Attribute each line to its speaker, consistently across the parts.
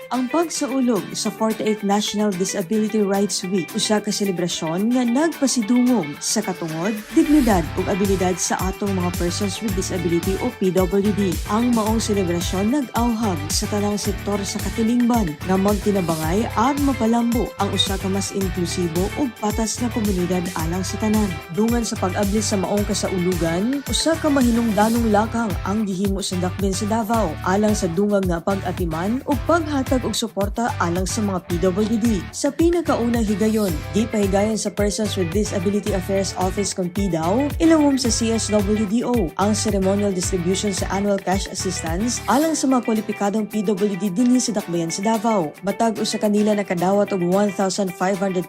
Speaker 1: Ang pagsaulog sa 48th National Disability Rights Week usa ka selebrasyon nga nagpasidungog sa katungod, dignidad ug abilidad sa atong mga persons with disability o PWD. Ang maong selebrasyon nag-awhag sa tanang sektor sa katilingban nga magtinabangay aron mapalambo ang usa ka mas inklusibo ug patas nga komunidad alang sa tanan. Dungan sa pag-abli sa maong kasaulugan, usa ka mahinungdanong lakang ang gihimo sa Dakbayan sa Davao alang sa dungag nga pag-atiman ug paghatag og suporta alang sa mga PWD. Sa pinakaunang higayon, gipahigayon sa Persons with Disability Affairs Office kung PDAW, ilawom sa CSWDO ang ceremonial distribution sa annual cash assistance alang sa mga kwalipikadong PWD dinhi sa Dakbayan sa Davao. Matag usa kanila nakadawat og 1,500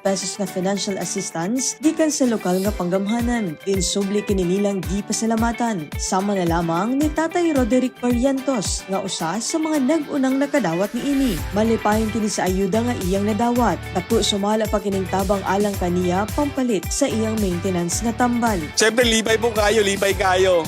Speaker 1: pesos nga financial assistance gikan sa lokal nga panggamhanan. Dinsubli kini nilang gipasalamatan. Sama na lamang ni Tatay Roderick Barrientos nga usa sa mga nag-unang nakadawat niini. Malipayon kini sa ayuda nga iyang nadawat. Dako sumala pa kining tabang alang kaniya pampalit sa iyang maintenance nga tambal.
Speaker 2: Siyempre, libay kayo.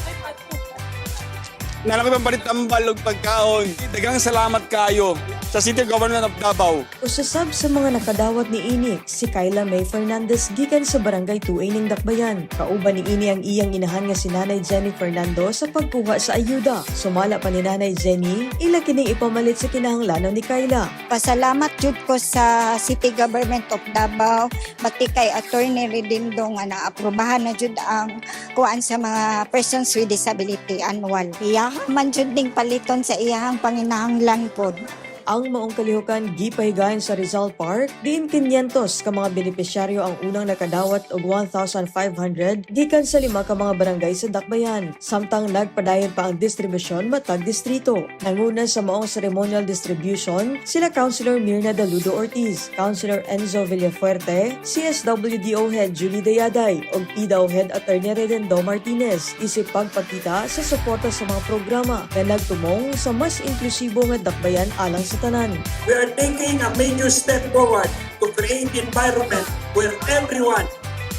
Speaker 2: Nalang ko pampalit tambal og pagkaon. Daghang salamat kayo sa City Government of Davao.
Speaker 1: Usasab sa mga nakadawat ni ini, si Kayla May Fernandez gikan sa Barangay 2A ning Dakbayan. Kauban ni ini ang iyang inahan nga si Nanay Jenny Fernando sa pagkuha sa ayuda. Sumala pa ni Nanay Jenny, ila kining ipamalit sa kinahanglanon ni Kayla.
Speaker 3: Pasalamat jud ko sa City Government of Davao, pati kay Attorney Redindo nga naaprubahan na jud ang kuan sa mga persons with disability annual. Iyahan man jud ning paliton sa iyahang panginahanglan pod.
Speaker 1: Ang maong kalihukan gipahigayon sa Rizal Park, diin 500 ka mga benepisyaryo ang unang nakadawat og 1,500 gikan sa 5 ka mga barangay sa Dakbayan. Samtang nagpadayon pa ang distribusyon matag distrito. Nanguna sa maong ceremonial distribution sila Councilor Mirna Daludo Ortiz, Councilor Enzo Villafuerte, CSWDO Head Julie Dayaday ug PDAW Head Attorney Redendo Martinez isip pagpakita sa suporta sa mga programa na nagtumong sa mas inklusibo nga Dakbayan alang sa tanan.
Speaker 4: We are taking a major step forward to create an environment where everyone,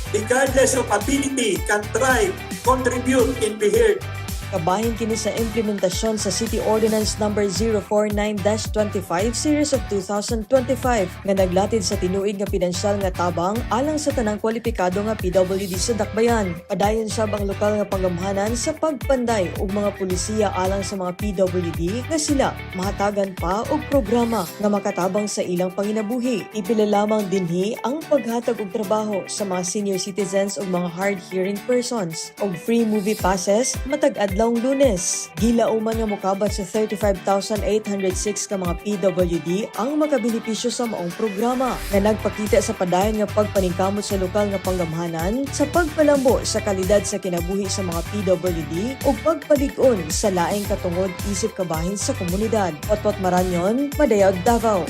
Speaker 4: regardless of ability, can thrive, contribute, and be heard.
Speaker 1: Kabahin kini sa implementasyon sa City Ordinance No. 049-25 Series of 2025 nga naglatid sa tinuig nga pinansyal nga tabang alang sa tanang kwalipikado nga PWD sa Dakbayan. Padayon sab ang lokal nga panggamhanan sa pagpanday og mga pulisiya alang sa mga PWD nga sila mahatagan pa og programa nga makatabang sa ilang panginabuhi. Ipila lamang dinhi ang paghatag og trabaho sa mga senior citizens ug mga hard-hearing persons og free movie passes matag adlaw Lunes. Gilauman nga mokabat sa 35,806 ka mga PWD ang makabenepisyo sa maong programa nga nagpakita sa padayon nga pagpaningkamot sa lokal nga panggamhanan sa pagpalambo sa kalidad sa kinabuhi sa mga PWD ug pagpalig-on sa laing katungod isip kabahin sa komunidad. Potpot Maranyon, Madayag, Davao.